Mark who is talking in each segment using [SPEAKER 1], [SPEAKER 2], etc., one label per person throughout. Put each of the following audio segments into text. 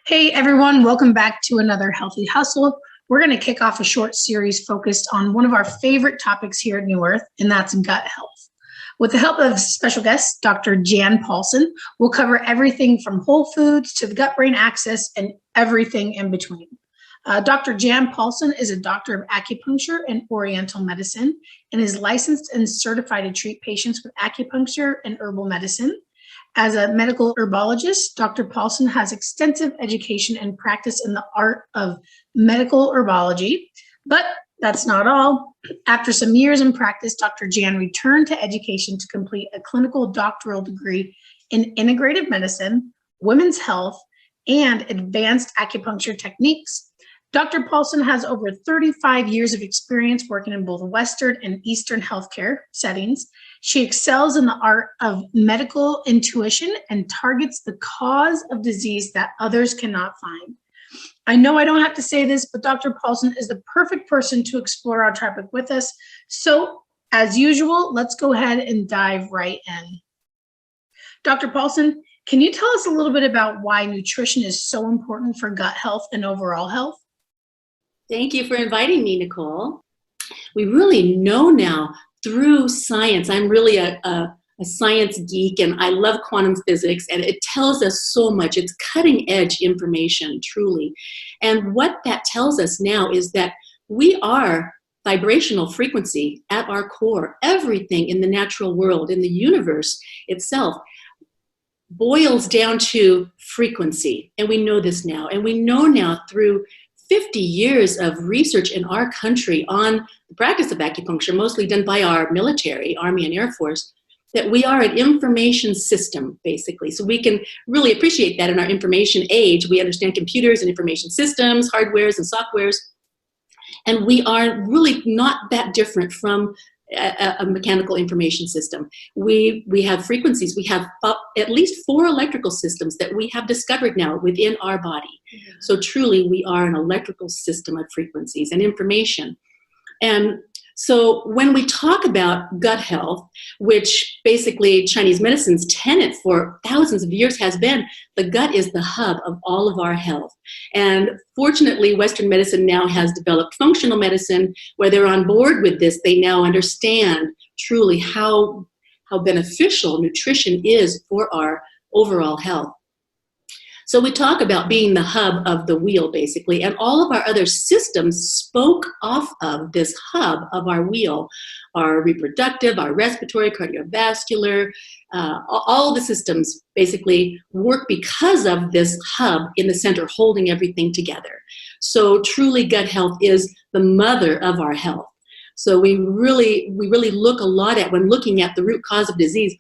[SPEAKER 1] Hey everyone, welcome back to another Healthy Hustle. We're going to kick off a short series focused on one of our favorite topics here at New Earth, and that's gut health. With the help of special guest, Dr. Jan Polson, we'll cover everything from whole foods to the gut-brain axis and everything in between. Dr. Jan Polson is a doctor of acupuncture and oriental medicine and is licensed and certified to treat patients with acupuncture and herbal medicine. As a medical herbologist, Dr. Polson has extensive education and practice in the art of medical herbology. But that's not all. After some years in practice, Dr. Jan returned to education to complete a clinical doctoral degree in integrative medicine, women's health, and advanced acupuncture techniques. Dr. Polson has over 35 years of experience working in both Western and Eastern healthcare settings. She excels in the art of medical intuition and targets the cause of disease that others cannot find. I know I don't have to say this, but Dr. Polson is the perfect person to explore our topic with us. So, as usual, let's go ahead and dive right in. Dr. Polson, can you tell us a little bit about why nutrition is so important for gut health and overall health?
[SPEAKER 2] Thank you for inviting me, Nicole. We really know now through science. I'm really a science geek, and I love quantum physics, and it tells us so much. It's cutting edge information, truly. And what that tells us now is that we are vibrational frequency at our core. Everything in the natural world, in the universe itself, boils down to frequency. And we know this now. And we know now through 50 years of research in our country on the practice of acupuncture, mostly done by our military, Army and Air Force, that we are an information system, basically. So we can really appreciate that in our information age. We understand computers and information systems, hardwares and softwares, and we are really not that different from a mechanical information system. We have frequencies. We have at least 4 electrical systems that we have discovered now within our body. Mm-hmm. So truly, we are an electrical system of frequencies and information. And so when we talk about gut health, which basically Chinese medicine's tenet for thousands of years has been, the gut is the hub of all of our health. And fortunately, Western medicine now has developed functional medicine where they're on board with this. They now understand truly how beneficial nutrition is for our overall health. So we talk about being the hub of the wheel, basically, and all of our other systems spoke off of this hub of our wheel, our reproductive, our respiratory, cardiovascular, all the systems basically work because of this hub in the center holding everything together. So truly gut health is the mother of our health. So we really look a lot at, when looking at the root cause of disease,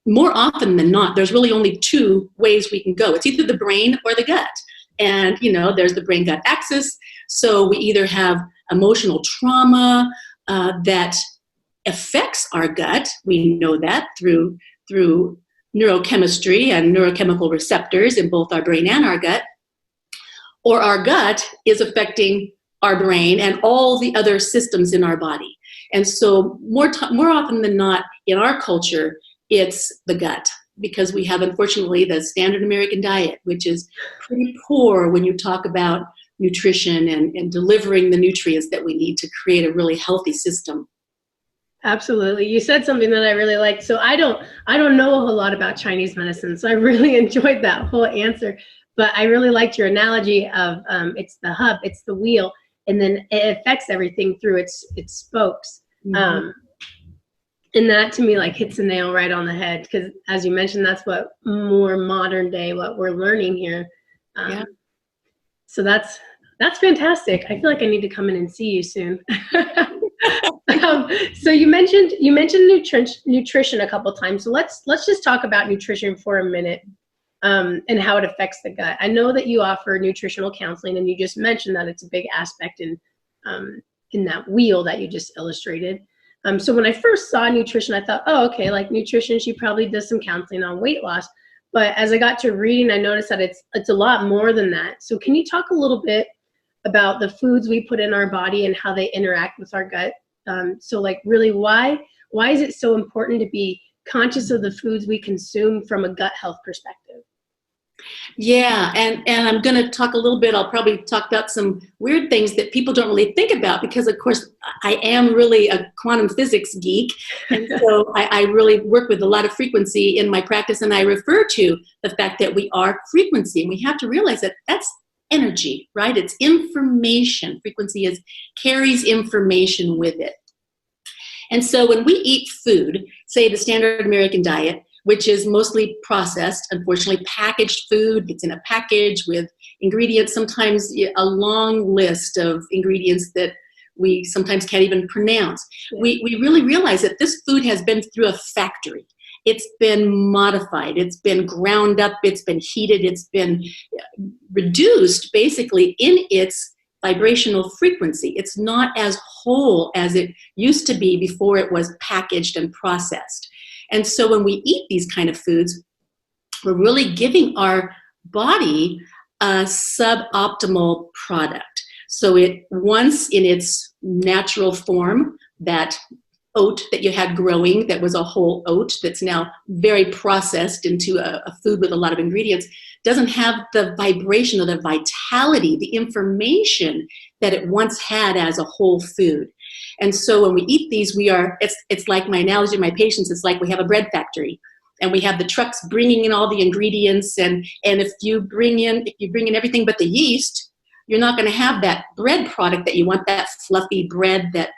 [SPEAKER 2] more often than not, there's really only 2 ways we can go. It's either the brain or the gut. And, there's the brain-gut axis. So we either have emotional trauma that affects our gut. We know that through neurochemistry and neurochemical receptors in both our brain and our gut. Or our gut is affecting our brain and all the other systems in our body. And so more often than not in our culture, it's the gut, because we have, unfortunately, the standard American diet, which is pretty poor when you talk about nutrition and delivering the nutrients that we need to create a really healthy system.
[SPEAKER 3] Absolutely. You said something that I really liked. So I don't know a whole lot about Chinese medicine, so I really enjoyed that whole answer. But I really liked your analogy of it's the hub, it's the wheel, and then it affects everything through its spokes. Mm-hmm. And that to me hits the nail right on the head, because as you mentioned, that's what more modern day, what we're learning here. Yeah. So that's fantastic. I feel like I need to come in and see you soon. So you mentioned nutrition a couple times. So let's just talk about nutrition for a minute, and how it affects the gut. I know that you offer nutritional counseling, and you just mentioned that it's a big aspect in that wheel that you just illustrated. So when I first saw nutrition, I thought, oh, okay, nutrition, she probably does some counseling on weight loss. But as I got to reading, I noticed that it's a lot more than that. So can you talk a little bit about the foods we put in our body and how they interact with our gut? So really, why is it so important to be conscious of the foods we consume from a gut health perspective?
[SPEAKER 2] Yeah, and I'm going to talk a little bit. I'll probably talk about some weird things that people don't really think about because, of course, I am really a quantum physics geek. And so I really work with a lot of frequency in my practice. And I refer to the fact that we are frequency. And we have to realize that that's energy, right? It's information. Frequency carries information with it. And so when we eat food, say the standard American diet, which is mostly processed, unfortunately, packaged food. It's in a package with ingredients, sometimes a long list of ingredients that we sometimes can't even pronounce. Yeah. We really realize that this food has been through a factory. It's been modified. It's been ground up. It's been heated. It's been reduced, basically, in its vibrational frequency. It's not as whole as it used to be before it was packaged and processed. And so when we eat these kind of foods, we're really giving our body a suboptimal product. So it once in its natural form, that oat that you had growing, that was a whole oat that's now very processed into a food with a lot of ingredients, doesn't have the vibration or the vitality, the information that it once had as a whole food. And so when we eat these, it's like my analogy to my patients, it's like we have a bread factory and we have the trucks bringing in all the ingredients. And if you bring in everything but the yeast, you're not going to have that bread product that you want, that fluffy bread that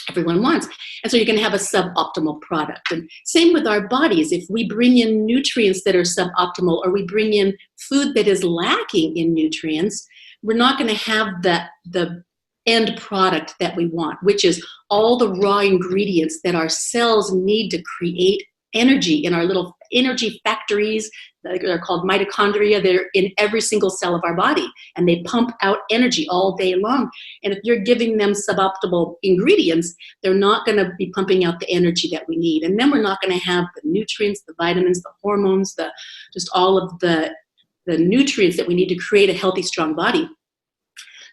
[SPEAKER 2] everyone wants. And so you're going to have a suboptimal product. And same with our bodies. If we bring in nutrients that are suboptimal, or we bring in food that is lacking in nutrients, we're not going to have the end product that we want, which is all the raw ingredients that our cells need to create energy in our little energy factories. They're called mitochondria. They're in every single cell of our body, and they pump out energy all day long. And if you're giving them suboptimal ingredients, they're not going to be pumping out the energy that we need. And then we're not going to have the nutrients, the vitamins, the hormones, just all of the nutrients that we need to create a healthy, strong body.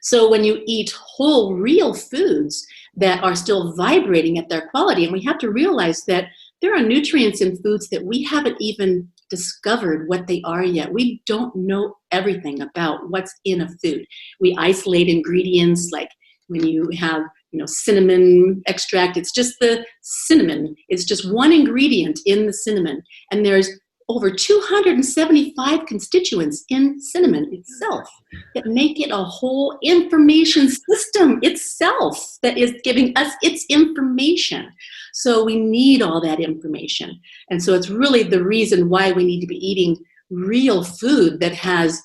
[SPEAKER 2] So when you eat whole, real foods that are still vibrating at their quality, and we have to realize that there are nutrients in foods that we haven't even discovered what they are yet. We don't know everything about what's in a food. We isolate ingredients, like when you have, cinnamon extract, it's just the cinnamon. It's just one ingredient in the cinnamon. And there's over 275 constituents in cinnamon itself that make it a whole information system itself that is giving us its information. So we need all that information. And so it's really the reason why we need to be eating real food that has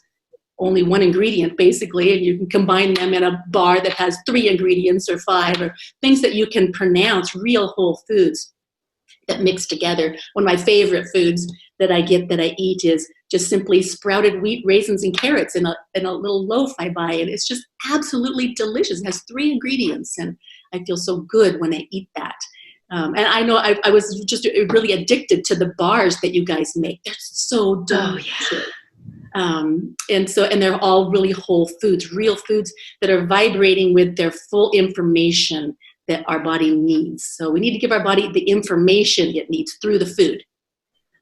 [SPEAKER 2] only one ingredient, basically, and you can combine them in a bar that has 3 ingredients or 5, or things that you can pronounce, real whole foods that mix together. One of my favorite foods that I eat is just simply sprouted wheat, raisins, and carrots in a little loaf I buy, and it's just absolutely delicious. It has 3 ingredients, and I feel so good when I eat that. And I know I was just really addicted to the bars that you guys make. They're so delicious. Oh, yeah. And they're all really whole foods, real foods that are vibrating with their full information that our body needs. So we need to give our body the information it needs through the food.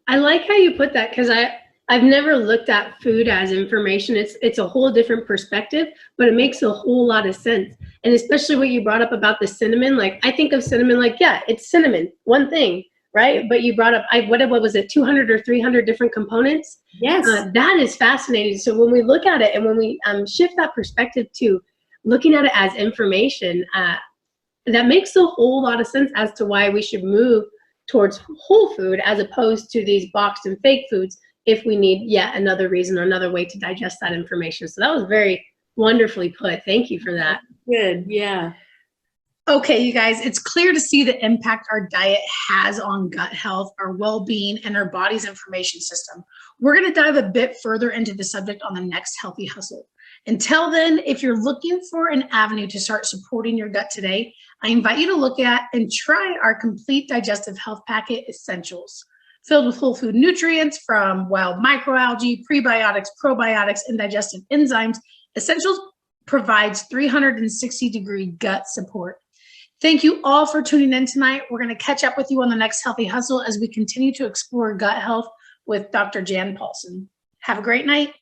[SPEAKER 3] I like how you put that, because I've never looked at food as information. It's a whole different perspective, but it makes a whole lot of sense. And especially what you brought up about the cinnamon, like I think of cinnamon like, yeah, it's cinnamon, one thing, right? But you brought up, what was it, 200 or 300 different components?
[SPEAKER 2] Yes.
[SPEAKER 3] That is fascinating. So when we look at it and when we shift that perspective to looking at it as information, that makes a whole lot of sense as to why we should move towards whole food as opposed to these boxed and fake foods if we need yet another reason or another way to digest that information. So that was very wonderfully put. Thank you for that.
[SPEAKER 2] Good, yeah.
[SPEAKER 1] Okay, you guys, it's clear to see the impact our diet has on gut health, our well-being, and our body's information system. We're going to dive a bit further into the subject on the next Healthy Hustle. Until then, if you're looking for an avenue to start supporting your gut today, I invite you to look at and try our complete digestive health packet essentials. Filled with whole food nutrients from wild microalgae, prebiotics, probiotics, and digestive enzymes, Essentials provides 360-degree gut support. Thank you all for tuning in tonight. We're going to catch up with you on the next Healthy Hustle as we continue to explore gut health with Dr. Jan Polson. Have a great night.